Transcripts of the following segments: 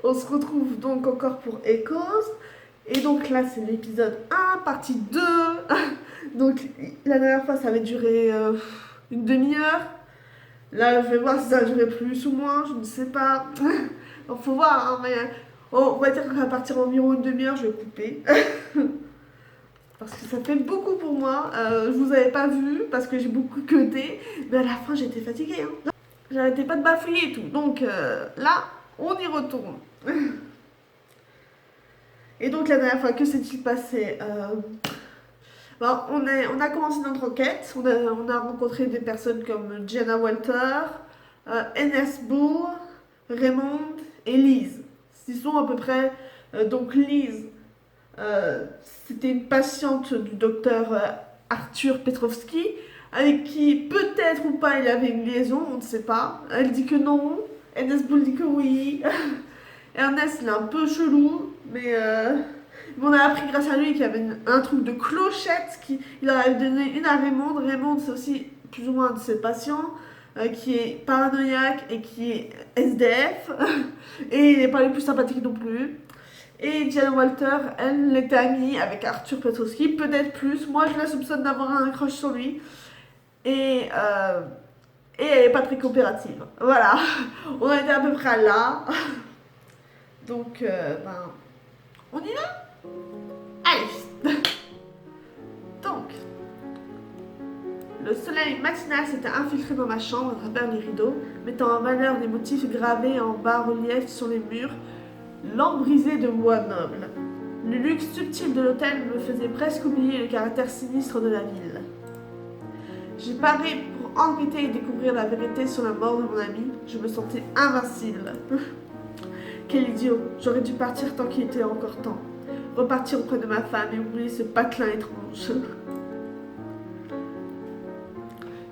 On se retrouve donc encore pour Echoes. Et donc là, c'est l'épisode 1, partie 2. Donc la dernière fois, ça avait duré une demi-heure. Là, je vais voir si ça va durer plus ou moins, je ne sais pas. Donc faut voir, hein, mais on va dire qu'à partir environ une demi-heure, je vais couper. Parce que ça fait beaucoup pour moi. Je vous avais pas vu parce que j'ai beaucoup cuté. Mais à la fin, j'étais fatiguée. Hein. J'arrêtais pas de bafouiller et tout. Donc là, on y retourne. Et donc la dernière fois, que s'est-il passé bon, on a commencé notre enquête. On a rencontré des personnes comme Jenna Walter, Enes Bourg, Raymond et Lise. Ils sont à peu près... donc Lise, c'était une patiente du docteur Arthur Petrovski, avec qui peut-être ou pas il avait une liaison, on ne sait pas. Elle dit que non, Enes Bourg dit que oui. Ernest, il est un peu chelou, mais on a appris grâce à lui qu'il y avait un truc de clochette. Il en avait donné une à Raymond. Raymond, c'est aussi plus ou moins un de ses patients qui est paranoïaque et qui est SDF. Et il n'est pas le plus sympathique non plus. Et Diane Walter, elle était amie avec Arthur Petrovski, peut-être plus. Moi, je la soupçonne d'avoir un crush sur lui. Et, euh, et elle n'est pas très coopérative. Voilà, on était à peu près là. Donc, ben, on y va? Allez. Donc, le soleil matinal s'était infiltré dans ma chambre à travers les rideaux, mettant en valeur les motifs gravés en bas-relief sur les murs, l'embrisé de bois noble. Le luxe subtil de l'hôtel me faisait presque oublier le caractère sinistre de la ville. J'ai paré pour enquêter et découvrir la vérité sur la mort de mon ami. Je me sentais invincible. Quel idiot, j'aurais dû partir tant qu'il était encore temps. Repartir auprès de ma femme et oublier ce patelin étrange.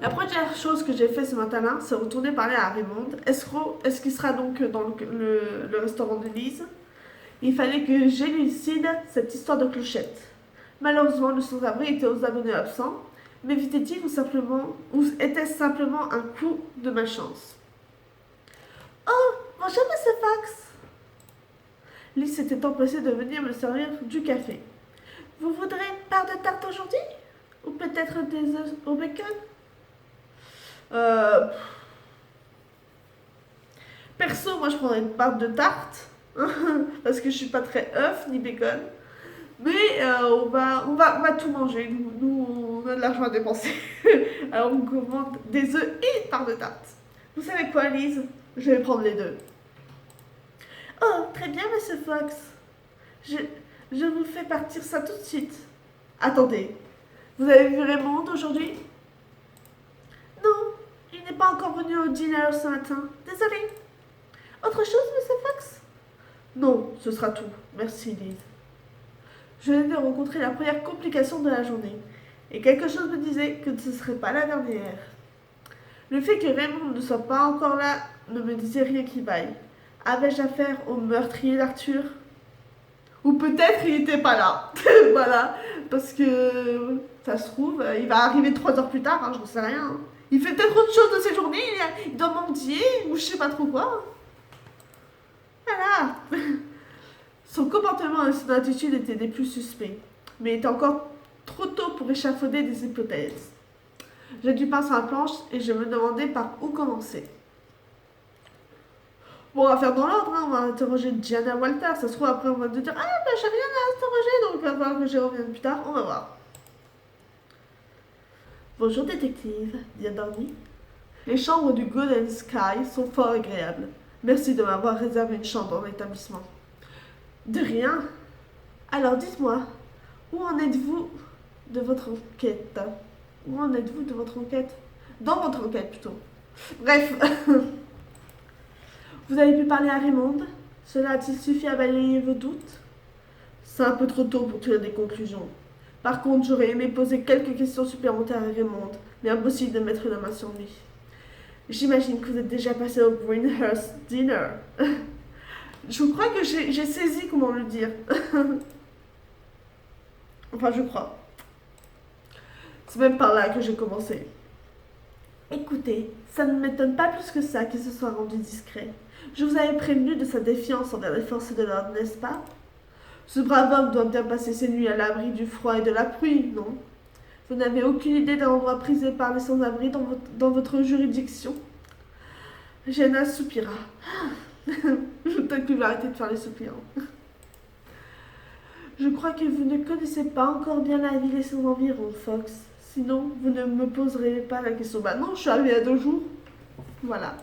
La première chose que j'ai fait ce matin-là, c'est retourner parler à Raymond. Est-ce qu'il sera donc dans le restaurant de Lise? Il fallait que j'élucide cette histoire de clochette. Malheureusement, le sans-abri était aux abonnés absents. M'évitait-il ou était-ce simplement un coup de malchance? Oh, bonjour monsieur Fox. Lise s'était empressée de venir me servir du café. Vous voudrez une part de tarte aujourd'hui? Ou peut-être des œufs au bacon? Perso, moi je prendrais une part de tarte. Parce que je suis pas très œuf ni bacon. Mais on va tout manger. Nous, on a de l'argent à dépenser. Alors on commande des œufs et une part de tarte. Vous savez quoi, Lise? Je vais prendre les deux. Oh, très bien, monsieur Fox. Je vous fais partir ça tout de suite. Attendez, vous avez vu Raymond aujourd'hui? Non, il n'est pas encore venu au dîner ce matin. Désolée. Autre chose, monsieur Fox? Non, ce sera tout. Merci, Lise. Je venais de rencontrer la première complication de la journée, et quelque chose me disait que ce ne serait pas la dernière. Le fait que Raymond ne soit pas encore là ne me disait rien qui vaille. Avais-je affaire au meurtrier d'Arthur? Ou peut-être il n'était pas là. Voilà. Parce que ça se trouve, il va arriver 3 heures plus tard, hein, je ne sais rien. Hein. Il fait peut-être autre chose de ses journées, il doit mendier, ou je sais pas trop quoi. Voilà. Son comportement et son attitude étaient des plus suspects. Mais il était encore trop tôt pour échafauder des hypothèses. J'ai du pain sur la planche et je me demandais par où commencer. Bon, on va faire dans l'ordre, hein. On va interroger Diana Walter. Ça se trouve, après, on va te dire ah, ben j'ai rien à interroger, donc il va falloir que j'y revienne plus tard. On va voir. Bonjour, détective. Bien dormi? Les chambres du Golden Sky sont fort agréables. Merci de m'avoir réservé une chambre dans l'établissement. De rien. Alors, dites-moi, où en êtes-vous de votre enquête? Où en êtes-vous de votre enquête? Dans votre enquête, plutôt. Bref. Vous avez pu parler à Raymond? Cela a-t-il suffi à balayer vos doutes? C'est un peu trop tôt pour tirer des conclusions. Par contre, j'aurais aimé poser quelques questions supplémentaires à Raymond, mais impossible de mettre la main sur lui. J'imagine que vous êtes déjà passé au Greenhurst Dinner. Je crois que j'ai saisi comment le dire. Enfin, je crois. C'est même par là que j'ai commencé. Écoutez, ça ne m'étonne pas plus que ça qu'il se soit rendu discret. Je vous avais prévenu de sa défiance envers les forces de l'ordre, n'est-ce pas? Ce brave homme doit bien passer ses nuits à l'abri du froid et de la pluie, non? Vous n'avez aucune idée d'un endroit prisé par les sans-abri dans votre juridiction? Jenna soupira. Peut-être que je vais arrêter de faire les soupirs. Je crois que vous ne connaissez pas encore bien la ville et ses environs, Fox. Sinon, vous ne me poserez pas la question. Bah non, je suis arrivée à 2 jours. Voilà.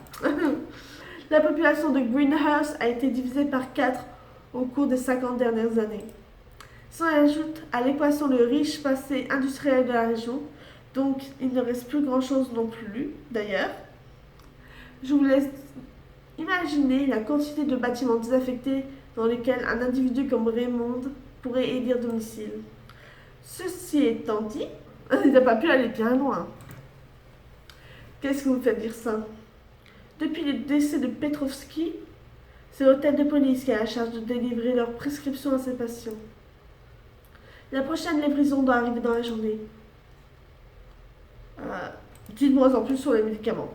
La population de Greenhouse a été divisée par 4 au cours des 50 dernières années. S'en ajoute à l'équation le riche passé industriel de la région, donc il ne reste plus grand-chose non plus, d'ailleurs. Je vous laisse imaginer la quantité de bâtiments désaffectés dans lesquels un individu comme Raymond pourrait élire domicile. Ceci étant dit, il n'a pas pu aller bien loin. Qu'est-ce que vous fait dire ça? Depuis le décès de Petrovski, c'est l'hôtel de police qui a la charge de délivrer leurs prescriptions à ses patients. La prochaine livraison doit arriver dans la journée. Dites-moi en plus sur les médicaments.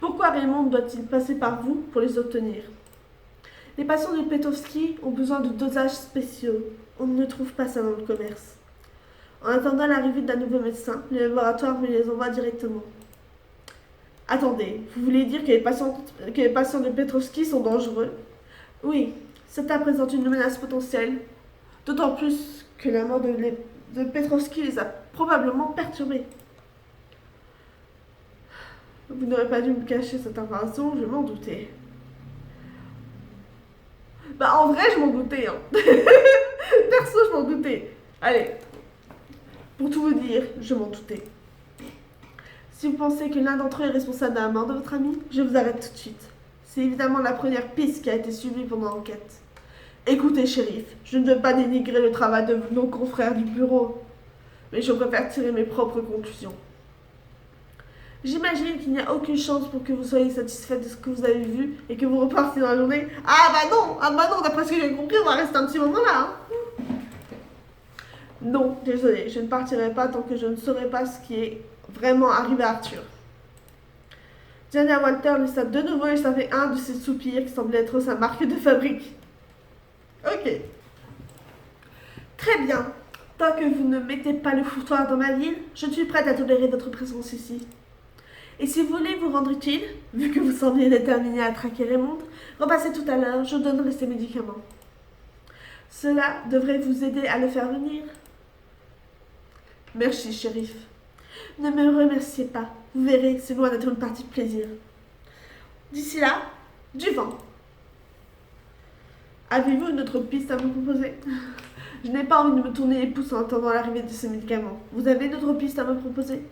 Pourquoi Raymond doit-il passer par vous pour les obtenir? Les patients de Petrovski ont besoin de dosages spéciaux. On ne trouve pas ça dans le commerce. En attendant l'arrivée d'un nouveau médecin, le laboratoire me les envoie directement. Attendez, vous voulez dire que les patients de Petrovski sont dangereux? Oui, cela présente une menace potentielle. D'autant plus que la mort de Petrovski les a probablement perturbés. Vous n'aurez pas dû me cacher cette information, je m'en doutais. Bah en vrai, je m'en doutais. Hein. Perso, je m'en doutais. Allez, pour tout vous dire, je m'en doutais. Si vous pensez que l'un d'entre eux est responsable de la mort de votre ami, je vous arrête tout de suite. C'est évidemment la première piste qui a été suivie pendant l'enquête. Écoutez, shérif, je ne veux pas dénigrer le travail de nos confrères du bureau, mais je préfère tirer mes propres conclusions. J'imagine qu'il n'y a aucune chance pour que vous soyez satisfait de ce que vous avez vu et que vous repartiez dans la journée. Ah bah non, d'après ce que j'ai compris, on va rester un petit moment là. Hein. Non, désolé, je ne partirai pas tant que je ne saurai pas ce qui est vraiment arrivé à Arthur. Jenna Walter laissa de nouveau échapper un de ses soupirs qui semblait être sa marque de fabrique. Ok. Très bien. Tant que vous ne mettez pas le foutoir dans ma ville, je suis prête à tolérer votre présence ici. Et si vous voulez vous rendre utile, vu que vous semblez déterminé à traquer Raymond, repassez tout à l'heure, je donnerai ces médicaments. Cela devrait vous aider à le faire venir. Merci, shérif. Ne me remerciez pas. Vous verrez, c'est loin d'être une partie de plaisir. D'ici là, du vent. Avez-vous une autre piste à me proposer? Je n'ai pas envie de me tourner les pouces en attendant l'arrivée de ces médicaments. Vous avez une autre piste à me proposer?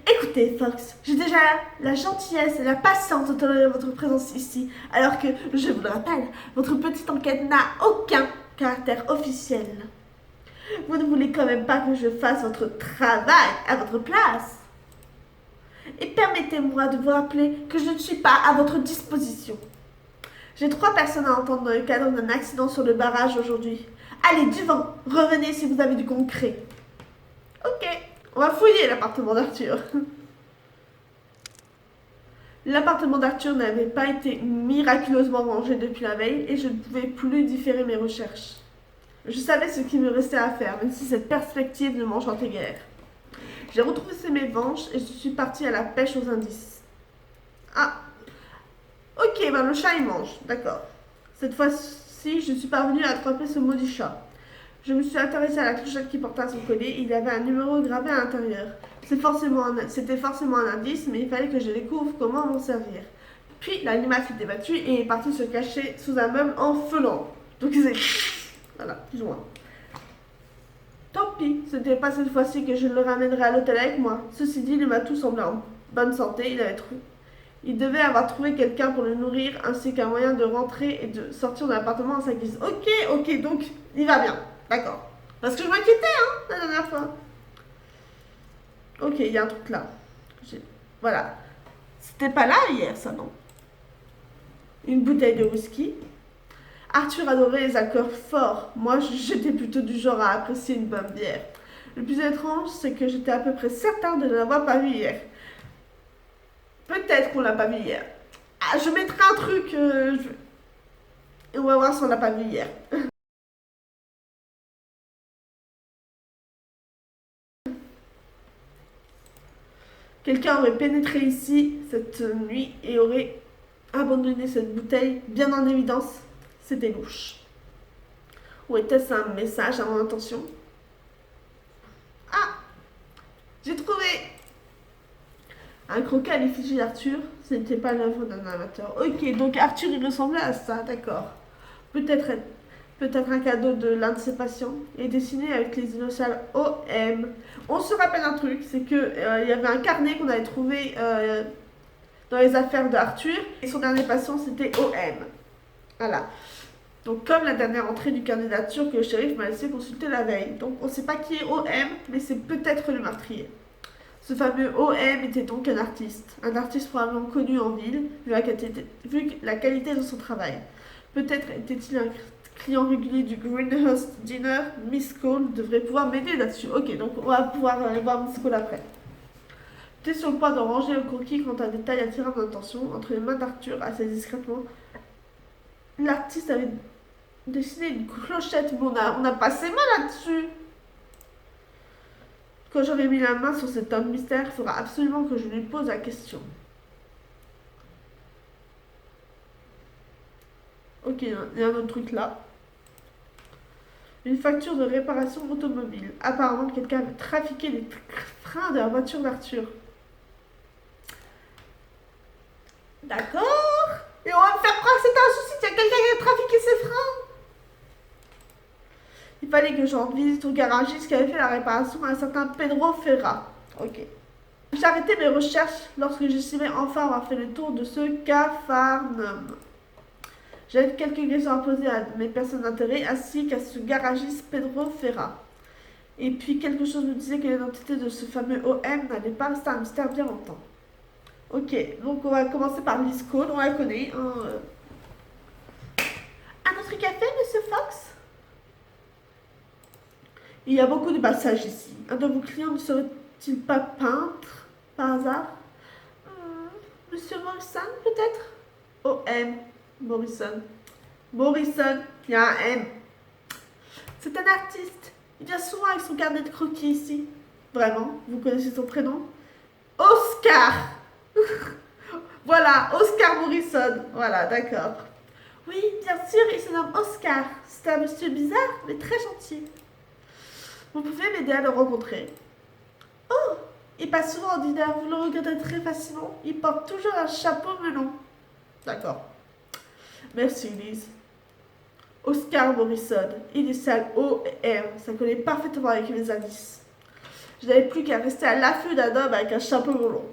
Écoutez, Fox, j'ai déjà la gentillesse et la patience de tolérer votre présence ici, alors que, je vous le rappelle, votre petite enquête n'a aucun caractère officiel. Vous ne voulez quand même pas que je fasse votre travail à votre place. Et permettez-moi de vous rappeler que je ne suis pas à votre disposition. J'ai 3 personnes à entendre dans le cadre d'un accident sur le barrage aujourd'hui. Allez, du vent, revenez si vous avez du concret. Ok. On va fouiller l'appartement d'Arthur. L'appartement d'Arthur n'avait pas été miraculeusement rangé depuis la veille et je ne pouvais plus différer mes recherches. Je savais ce qu'il me restait à faire, même si cette perspective ne m'enchantait guère. J'ai retrouvé mes manches et je suis partie à la pêche aux indices. Ah, ok, ben le chat il mange, d'accord. Cette fois-ci, je suis parvenue à attraper ce maudit chat. Je me suis intéressée à la clochette qui portait à son collier. Il y avait un numéro gravé à l'intérieur. C'était forcément un indice, mais il fallait que je découvre comment m'en servir. Puis l'animal s'est débattu et est parti se cacher sous un meuble en feulant. Donc il s'est... Voilà, plus ou moins. Tant pis, ce n'était pas cette fois-ci que je le ramènerai à l'hôtel avec moi. Ceci dit, le matou semblait en bonne santé. Il devait avoir trouvé quelqu'un pour le nourrir, ainsi qu'un moyen de rentrer et de sortir de l'appartement à sa guise. Ok, donc il va bien. D'accord. Parce que je m'inquiétais, hein, la dernière fois. Ok, il y a un truc là. Voilà. C'était pas là hier, ça, non? Une bouteille de whisky. Arthur adorait les alcools forts. Moi, j'étais plutôt du genre à apprécier une bonne bière. Le plus étrange, c'est que j'étais à peu près certain de ne l'avoir pas vu hier. Peut-être qu'on l'a pas vu hier. Ah, je mettrai un truc. Et on va voir si on l'a pas vu hier. Quelqu'un aurait pénétré ici cette nuit et aurait abandonné cette bouteille bien en évidence. C'était louche. Ou était-ce un message à mon intention? Ah, j'ai trouvé un croquet à l'effigie d'Arthur. Ce n'était pas l'œuvre d'un amateur. Ok, donc Arthur il ressemblait à ça, d'accord. Peut-être peut-être un cadeau de l'un de ses patients et dessiné avec les initiales OM. On se rappelle un truc, c'est que il y avait un carnet qu'on avait trouvé dans les affaires d'Arthur et son dernier patient c'était OM. Voilà. Donc comme la dernière entrée du carnet d'Arthur que le shérif m'a laissé consulter la veille. Donc on ne sait pas qui est OM, mais c'est peut-être le meurtrier. Ce fameux OM était donc un artiste probablement connu en ville, vu la qualité de son travail. Peut-être était-il un client régulier du Greenhouse Dinner. Miss Cole devrait pouvoir m'aider là-dessus. Ok, donc on va pouvoir aller voir Miss Cole après. J'étais sur le point de ranger le croquis quand un détail attira mon attention. Entre les mains d'Arthur, assez discrètement, l'artiste avait dessiné une clochette. Mais on a passé mal là-dessus. Quand j'aurai mis la main sur cet homme mystère, il faudra absolument que je lui pose la question. Ok, il y a un autre truc là. Une facture de réparation automobile. Apparemment, quelqu'un avait trafiqué les freins de la voiture d'Arthur. D'accord. Et on va me faire croire que c'était un souci. Il y a quelqu'un qui a trafiqué ses freins. Il fallait que je rende visite au garagiste qui avait fait la réparation à un certain Pedro Ferra. Ok. J'ai arrêté mes recherches lorsque j'estimais enfin avoir fait le tour de ce Capharnaüm. J'avais quelques questions à poser à mes personnes d'intérêt ainsi qu'à ce garagiste Pedro Ferra. Et puis quelque chose me disait que l'identité de ce fameux OM n'allait pas rester un mystère bien longtemps. Ok, donc on va commencer par Miss Cole, on la connaît. Hein. Un autre café, Monsieur Fox? Il y a beaucoup de passages ici. Un de vos clients ne serait-il pas peintre, par hasard? Monsieur Morrison, peut-être? OM, Morrison. Morrison, il y a un M. C'est un artiste. Il vient souvent avec son carnet de croquis ici. Vraiment? Vous connaissez son prénom? Oscar. Voilà, Oscar Morrison. Voilà, d'accord. Oui, bien sûr, il se nomme Oscar. C'est un monsieur bizarre, mais très gentil. Vous pouvez m'aider à le rencontrer. Oh, il passe souvent en dîner, vous le regretterez très facilement. Il porte toujours un chapeau melon. D'accord. Merci, Lise. Oscar Morrison, initial OR. Ça collait parfaitement avec mes indices. Je n'avais plus qu'à rester à l'affût d'un homme avec un chapeau melon.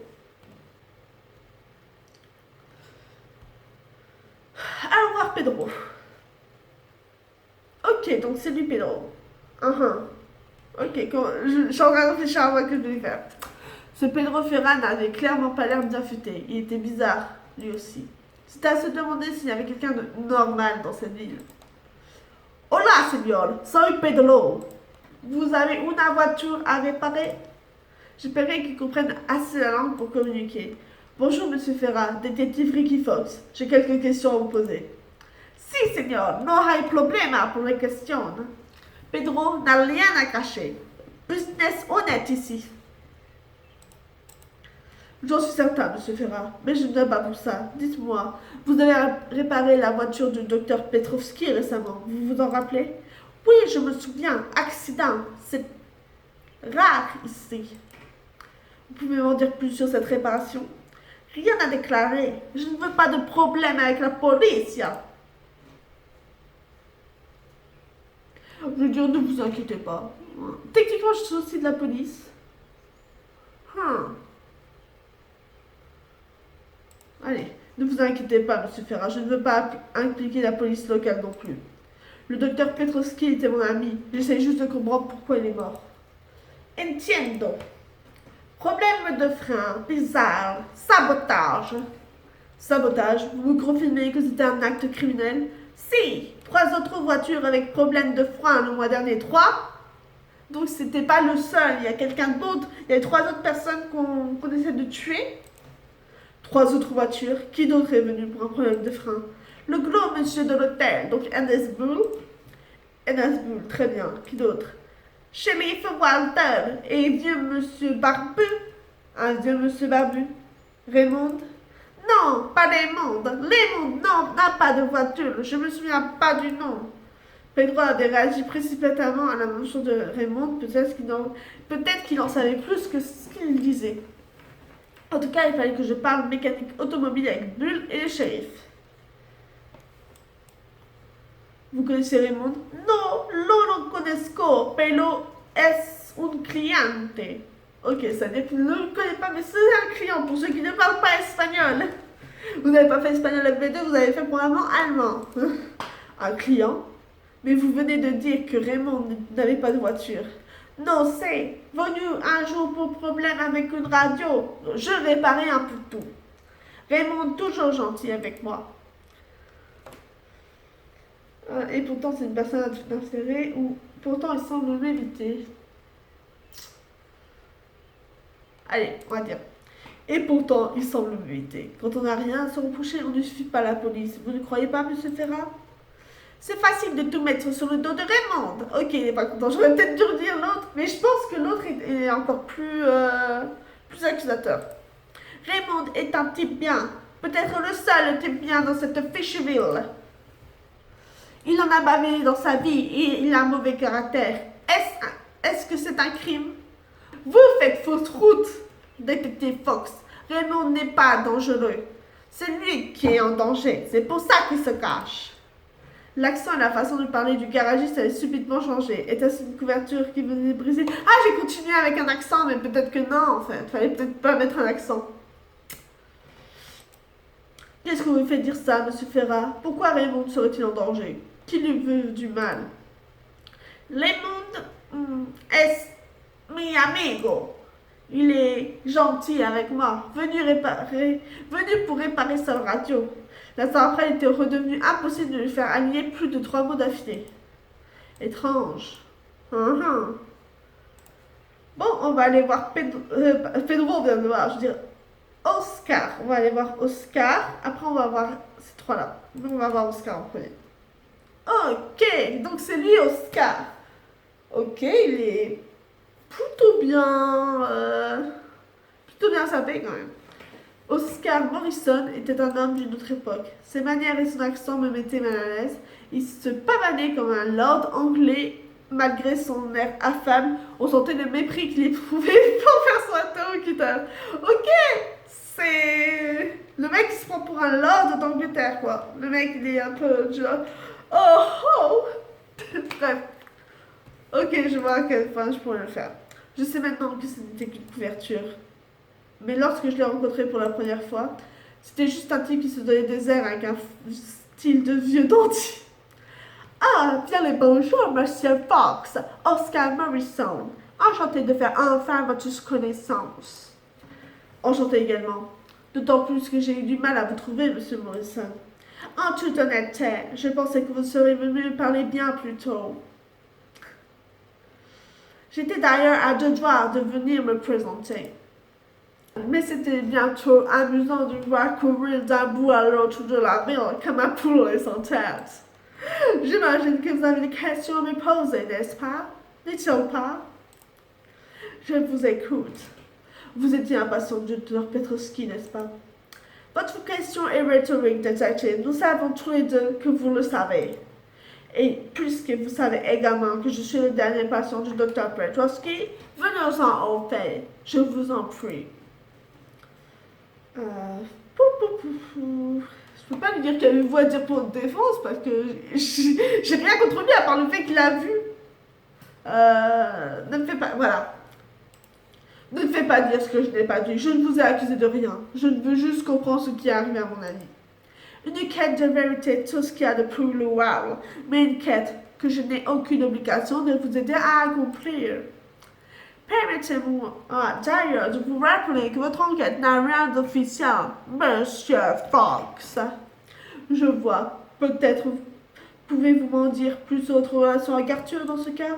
Allons voir Pedro. Ok, donc c'est lui Pedro. Ok, je suis en train de réfléchir à moi que je vais faire. Ce Pedro Ferran n'avait clairement pas l'air bien futé. Il était bizarre, lui aussi. C'était à se demander s'il y avait quelqu'un de normal dans cette ville. Hola, señor, soy Pedro. Vous avez une voiture à réparer? J'espérais qu'il comprenne assez la langue pour communiquer. Bonjour, monsieur Ferra, détective Ricky Fox. J'ai quelques questions à vous poser. Si, señor, no hay problema pour les questions. Pedro n'a rien à cacher. Business honnête ici. J'en suis certain, monsieur Ferra, mais je ne viens pas pour ça. Dites-moi, vous avez réparé la voiture du docteur Petrovski récemment, vous vous en rappelez? Oui, je me souviens. Accident. C'est rare ici. Vous pouvez m'en dire plus sur cette réparation? Rien à déclarer. Je ne veux pas de problème avec la police. Je veux dire, ne vous inquiétez pas. Techniquement, je suis aussi de la police. Allez, ne vous inquiétez pas, monsieur Ferra. Je ne veux pas impliquer la police locale non plus. Le docteur Petrovski était mon ami. J'essaie juste de comprendre pourquoi il est mort. Entiendo. Problème de frein, bizarre, sabotage. Sabotage? Vous me confirmez que c'était un acte criminel? Si, 3 autres voitures avec problème de frein le mois dernier. 3? Donc c'était pas le seul, il y a quelqu'un d'autre. Il y a 3 autres personnes qu'on essaie de tuer. 3 autres voitures. Qui d'autre est venu pour un problème de frein? Le gros monsieur de l'hôtel, donc Ernest Bull. Ernest Bull, très bien. Qui d'autre? Sheriff Walter et vieux monsieur Barbu. Un vieux monsieur Barbu. Raymond? Non, pas Raymond. Raymond, non, n'a pas de voiture. Je me souviens pas du nom. Pedro avait réagi précipitamment à la mention de Raymond. Peut-être qu'il en savait plus que ce qu'il disait. En tout cas, il fallait que je parle mécanique automobile avec Bull et le shérif. Vous connaissez Raymond? No, lo non conosco, pero es un cliente. Ok, ça ne le connaît pas, mais c'est un client pour ceux qui ne parlent pas espagnol. Vous n'avez pas fait espagnol FB2, vous avez fait probablement allemand. Un client? Mais vous venez de dire que Raymond n'avait pas de voiture. Non, c'est venu un jour pour problème avec une radio. Je réparais un peu tout. Raymond toujours gentil avec moi. Et pourtant c'est une personne d'intérêt ou pourtant il semble m'éviter. Allez, on va dire. Et pourtant il semble m'éviter. Quand on n'a rien à se reprocher, on ne suffit pas la police. Vous ne croyez pas, monsieur Ferrat? C'est facile de tout mettre sur le dos de Raymond. Ok, il n'est pas content. J'aurais peut-être dû redire l'autre, mais je pense que l'autre est encore plus accusateur. Raymond est un type bien. Peut-être le seul type bien dans cette fichue ville. Il en a bavé dans sa vie et il a un mauvais caractère. Est-ce que c'est un crime? Vous faites fausse route, détective Fox. Raymond n'est pas dangereux. C'est lui qui est en danger. C'est pour ça qu'il se cache. L'accent et la façon de parler du garagiste avait subitement changé. Était-ce une couverture qui venait de briser? Ah, j'ai continué avec un accent, mais peut-être que non, en fait. Fallait peut-être pas mettre un accent. Qu'est-ce que vous fait dire ça, monsieur Ferrat? Pourquoi Raymond serait-il en danger? Qui lui veut du mal? Raymond est mi amigo. Il est gentil avec moi. Venu pour réparer sa radio. L'instant après, il était redevenu impossible de lui faire aligner plus de 3 mots d'affilée. Étrange. Bon, on va aller voir Pedro, on vient de voir, je veux dire, Oscar. On va aller voir Oscar. Après, on va voir ces trois-là. On va voir Oscar en premier. Ok, donc c'est lui, Oscar. Ok, il est plutôt bien sapé quand même. Oscar Morrison était un homme d'une autre époque. Ses manières et son accent me mettaient mal à l'aise. Il se pavanait comme un lord anglais. Malgré son air affable, on sentait le mépris qu'il éprouvait pour faire son interlocuteur. Ok, c'est le mec qui se prend pour un lord d'Angleterre, quoi. Le mec, il est un peu genre... Oh. Bref. Ok, je vois à quelle fin je pourrais le faire. Je sais maintenant que ce n'était qu'une couverture. Mais lorsque je l'ai rencontré pour la première fois, c'était juste un type qui se donnait des airs avec un style de vieux dentier. Ah, bien le bonjour, monsieur Fox, Oscar Morrison. Enchanté de faire enfin votre connaissance. Enchanté également. D'autant plus que j'ai eu du mal à vous trouver, monsieur Morrison. En toute honnêteté, je pensais que vous seriez venu me parler bien plus tôt. J'étais d'ailleurs à deux doigts de venir me présenter. Mais c'était bientôt amusant de voir courir d'un bout à l'autre de la ville comme un poulet sans tête. J'imagine que vous avez des questions à me poser, n'est-ce pas? N'est-il pas? Je vous écoute. Vous étiez impatient du docteur Petrovski, n'est-ce pas? Votre question est rhétorique, détective. Nous savons tous les deux que vous le savez. Et puisque vous savez également que je suis le dernier patient du docteur Petrovski, venons-en au fait. Je vous en prie. Je peux pas lui dire qu'il y a une voix à dire pour défense parce que j'ai rien contre lui à part le fait qu'il a vu. Ne me fais pas. Voilà. Ne me fais pas dire ce que je n'ai pas dit. Je ne vous ai accusé de rien. Je veux juste comprendre ce qui est arrivé à mon ami. Une quête de vérité, tout ce qu'il y a de plus louable, mais une quête que je n'ai aucune obligation de vous aider à accomplir. Permettez-moi d'ailleurs de vous rappeler que votre enquête n'a rien d'officiel, monsieur Fox. Je vois. Peut-être pouvez-vous m'en dire plus sur votre relation avec Arthur dans ce cas?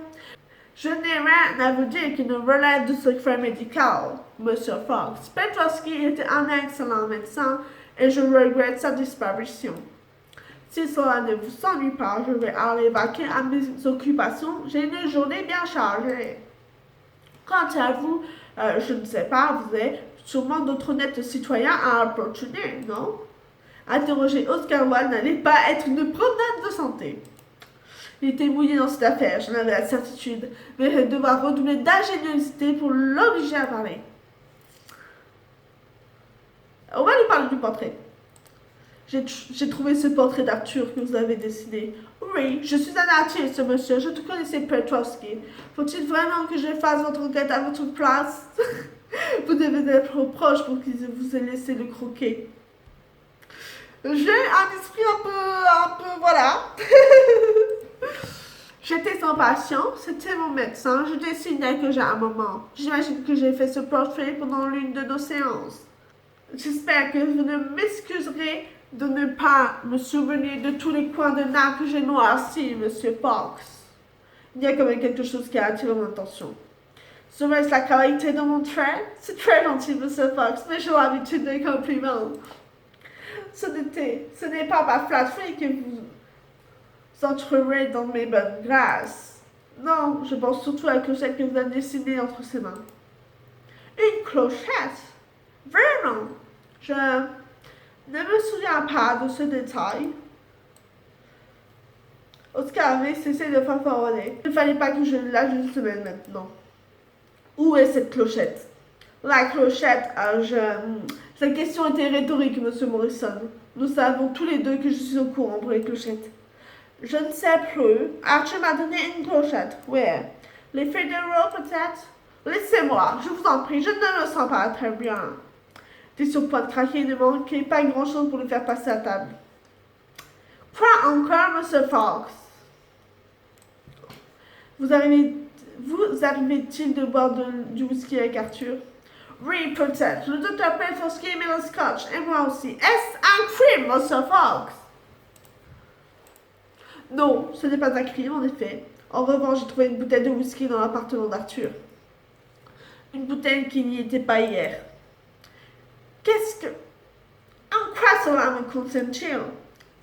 Je n'ai rien à vous dire qui ne relève du secret médical. Monsieur Fox. Petrovski était un excellent médecin et je regrette sa disparition. Si cela ne vous ennuie pas, je vais aller vaquer à mes occupations. J'ai une journée bien chargée. Quant à vous, je ne sais pas, vous avez sûrement d'autres honnêtes citoyens à importuner, non? Interroger Oscar Wilde n'allait pas être une promenade de santé. Il était mouillé dans cette affaire, j'en avais la certitude, mais je vais devoir redoubler d'ingéniosité pour l'obliger à parler. On va lui parler du portrait. J'ai trouvé ce portrait d'Arthur que vous avez dessiné. Oui, je suis un artiste, monsieur. Je te connaissais Petrovski. Faut-il vraiment que je fasse votre enquête à votre place? Vous devez être trop proche pour qu'il vous ait laissé le croquer. J'ai un esprit un peu, voilà. J'étais impatient, c'était mon médecin. Je dessinais que j'ai un moment. J'imagine que j'ai fait ce portrait pendant l'une de nos séances. J'espère que vous ne m'excuserez de ne pas me souvenir de tous les coins de nain que j'ai noircis, monsieur Fox. Il y a quand même quelque chose qui a attiré mon attention. Serait-ce la qualité de mon trait? C'est très gentil, monsieur Fox, mais j'ai l'habitude des compliments. Ce n'est pas ma flatterie que vous entrerez dans mes bonnes grâces. Non, je pense surtout à la clochette que vous avez dessinée entre ses mains. Une clochette? Vraiment? Je ne me souviens pas de ce détail. Oscar avait cessé de fanfaronner. Il ne fallait pas que je l'ajuste maintenant. Où est cette clochette? La clochette, Cette question était rhétorique, monsieur Morrison. Nous savons tous les deux que je suis au courant pour les clochettes. Je ne sais plus. Archie m'a donné une clochette. Oui. Les fédéraux, peut-être? Laissez-moi, je vous en prie, je ne me sens pas très bien. T'es sur le point de craquer, il ne manquait pas grand-chose pour le faire passer à table. Quoi encore, monsieur Fox? Vous arrivez-t-il de boire du whisky avec Arthur? Oui, peut-être. Le docteur Petrovski aimait le scotch, et moi aussi. Est-ce un crime, monsieur Fox? Non, ce n'est pas un crime, en effet. En revanche, j'ai trouvé une bouteille de whisky dans l'appartement d'Arthur. Une bouteille qui n'y était pas hier. En quoi cela me concerne-t-il?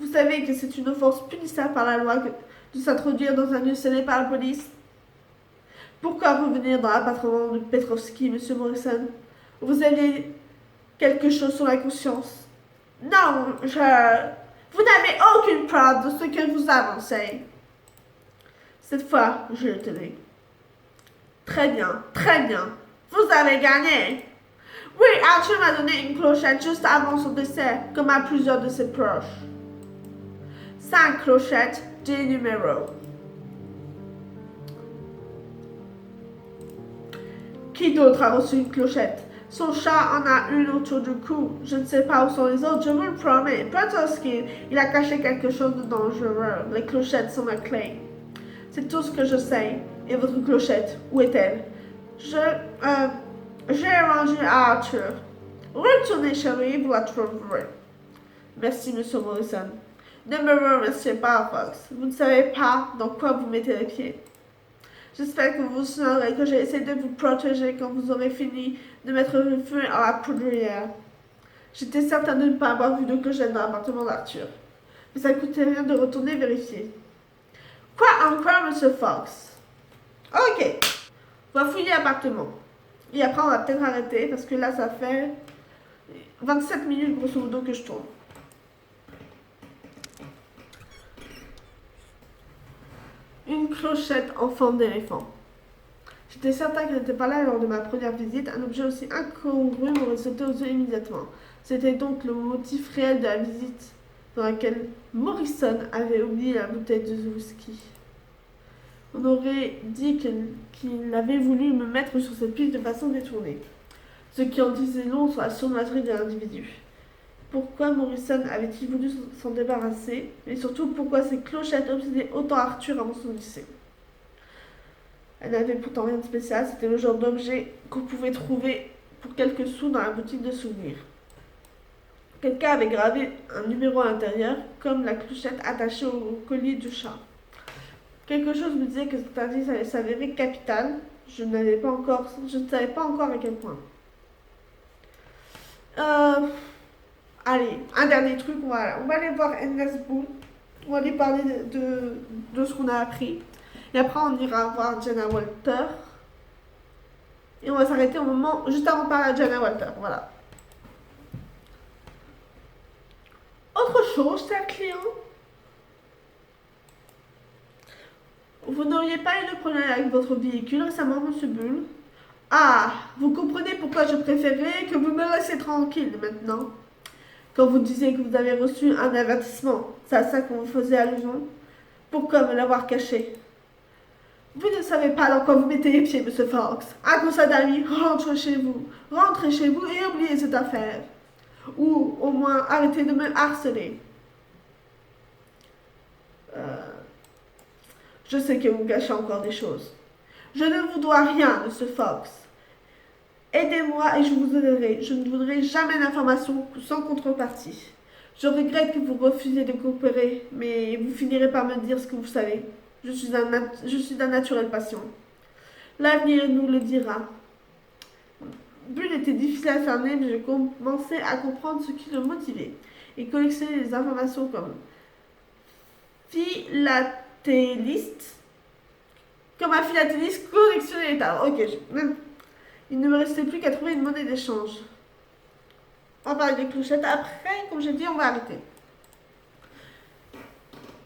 Vous savez que c'est une offense punissable par la loi de s'introduire dans un lieu scellé par la police. Pourquoi revenir dans l'appartement de Petrovski, monsieur Morrison? Vous aviez quelque chose sur la conscience? Non, Vous n'avez aucune preuve de ce que vous avancez. Cette fois, je le tenais. Très bien, très bien. Vous avez gagné. Oui, Arthur m'a donné une clochette juste avant son décès, comme à plusieurs de ses proches. 5 clochettes, 10 numéros. Qui d'autre a reçu une clochette? Son chat en a une autour du cou. Je ne sais pas où sont les autres, je vous le promets. Petrovski, il a caché quelque chose de dangereux. Les clochettes sont ma clé. C'est tout ce que je sais. Et votre clochette, où est-elle? J'ai rendu à Arthur. Retournez chez lui, vous la trouverez. Merci, monsieur Morrison. Ne me remerciez pas, Fox. Vous ne savez pas dans quoi vous mettez les pieds. J'espère que vous saurez que j'ai essayé de vous protéger quand vous aurez fini de mettre le feu à la poudrière. J'étais certain de ne pas avoir vu de clochette dans l'appartement d'Arthur. Mais ça ne coûtait rien de retourner vérifier. Quoi encore, monsieur Fox? Ok. On va fouiller l'appartement. Et après, on va peut-être arrêter parce que là, ça fait 27 minutes grosso modo que je tourne. Une clochette en forme d'éléphant. J'étais certain qu'elle n'était pas là lors de ma première visite. Un objet aussi incongru m'aurait sauté aux yeux immédiatement. C'était donc le motif réel de la visite dans laquelle Morrison avait oublié la bouteille de whisky. On aurait dit qu'il avait voulu me mettre sur cette piste de façon détournée. Ce qui en disait long sur la sournoiserie de l'individu. Pourquoi Morrison avait-il voulu s'en débarrasser? Mais surtout, pourquoi ces clochettes obsédaient autant Arthur avant son lycée? Elle n'avait pourtant rien de spécial, c'était le genre d'objet qu'on pouvait trouver pour quelques sous dans la boutique de souvenirs. Quelqu'un avait gravé un numéro à l'intérieur, comme la clochette attachée au collier du chat. Quelque chose me disait que cet indice allait s'avérer capital, je ne savais pas encore à quel point. Euh, allez, un dernier truc, on va aller voir Endless Bull. On va lui parler de ce qu'on a appris. Et après, on ira voir Jenna Walter. Et on va s'arrêter au moment juste avant de parler à Jenna Walter. Voilà. Autre chose, cher client. Vous n'auriez pas eu de problème avec votre véhicule récemment, monsieur Bull? Ah, vous comprenez pourquoi je préférais que vous me laissiez tranquille maintenant. Quand vous disiez que vous avez reçu un avertissement, c'est à ça qu'on vous faisait allusion. Pourquoi me l'avoir caché? Vous ne savez pas dans quoi vous mettez les pieds, monsieur Fox. Un conseil d'amis, rentrez chez vous. Rentrez chez vous et oubliez cette affaire. Ou au moins arrêtez de me harceler. Euh, je sais que vous cachez encore des choses. Je ne vous dois rien, monsieur Fox. Aidez-moi et je vous aiderai. Je ne voudrais jamais d'informations sans contrepartie. Je regrette que vous refusiez de coopérer, mais vous finirez par me dire ce que vous savez. Je suis d'un naturel patient. L'avenir nous le dira. Bull était difficile à cerner, mais je commençais à comprendre ce qui le motivait et collectionner des informations comme philatéliste. Comme un philatéliste collectionnait les timbres. Ok, il ne me restait plus qu'à trouver une monnaie d'échange. On va parler des clochettes après, comme j'ai dit, on va arrêter.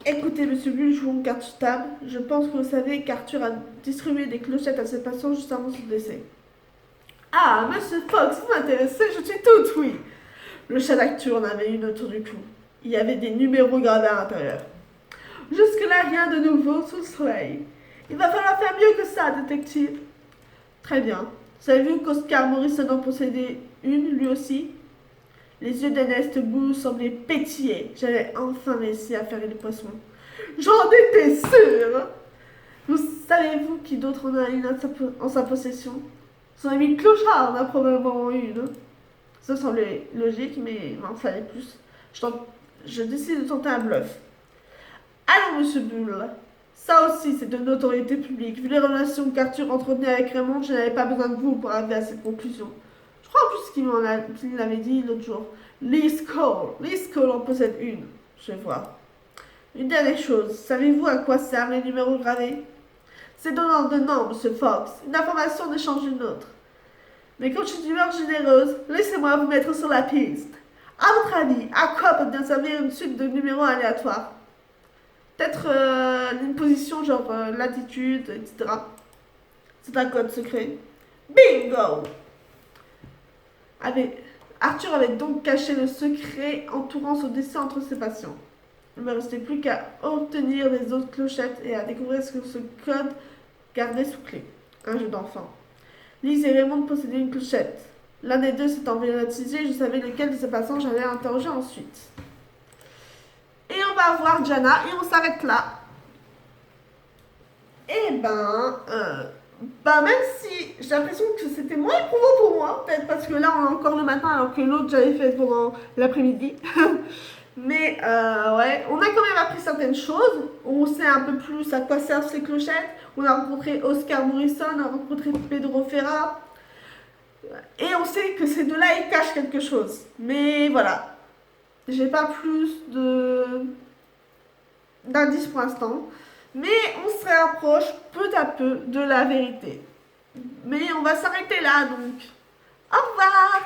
Écoutez, monsieur Bull, joue une carte sur table. Je pense que vous savez qu'Arthur a distribué des clochettes à ses patients juste avant son décès. Ah, monsieur Fox, vous m'intéressez, je suis toute oui. Le chat d'Arthur en avait une autour du cou. Il y avait des numéros gravés à l'intérieur. Jusque-là, rien de nouveau sous le soleil. Il va falloir faire mieux que ça, détective. Très bien. Savez-vous qu'Oscar Morrison en possédait une, lui aussi? Les yeux d'Ernest Bull semblaient pétiller. J'avais enfin réussi à faire le poisson. J'en étais sûre. Vous savez-vous qui d'autre en a une en sa possession? Son ami Clochard en a probablement une. Ça semblait logique, mais il m'en fallait plus. Je décide de tenter un bluff. Allons, monsieur Bull. Ça aussi, c'est de notoriété publique. Vu les relations qu'Arthur entretenait avec Raymond, je n'avais pas besoin de vous pour arriver à cette conclusion. Je crois en plus qu'il l'avait dit l'autre jour. Lee Cole en possède une. Je vais voir. Une dernière chose. Savez-vous à quoi servent les numéros gravés? C'est donnant, monsieur Fox. Une information ne change une autre. Mais comme je suis d'humeur généreuse, laissez-moi vous mettre sur la piste. À votre avis, à quoi peut bien servir une suite de numéros aléatoires? Peut-être une position genre latitude, etc. C'est un code secret. Bingo! Arthur avait donc caché le secret entourant son décès entre ses patients. Il ne me restait plus qu'à obtenir les autres clochettes et à découvrir ce que ce code gardait sous clé. Un jeu d'enfant. Lise et Raymond possédaient une clochette. L'un des deux s'étant vénétisé, je savais lequel de ses patients j'allais interroger ensuite. Et on va voir Jana et on s'arrête là. Et même si j'ai l'impression que c'était moins éprouvant pour moi, peut-être parce que là on est encore le matin alors que l'autre j'avais fait pendant l'après-midi. Mais ouais, on a quand même appris certaines choses. On sait un peu plus à quoi servent ces clochettes. On a rencontré Oscar Morrison, on a rencontré Pedro Ferra. Et on sait que ces deux-là, ils cachent quelque chose. Mais voilà, j'ai pas plus d'indices pour l'instant. Mais on se rapproche peu à peu de la vérité. Mais on va s'arrêter là donc. Au revoir!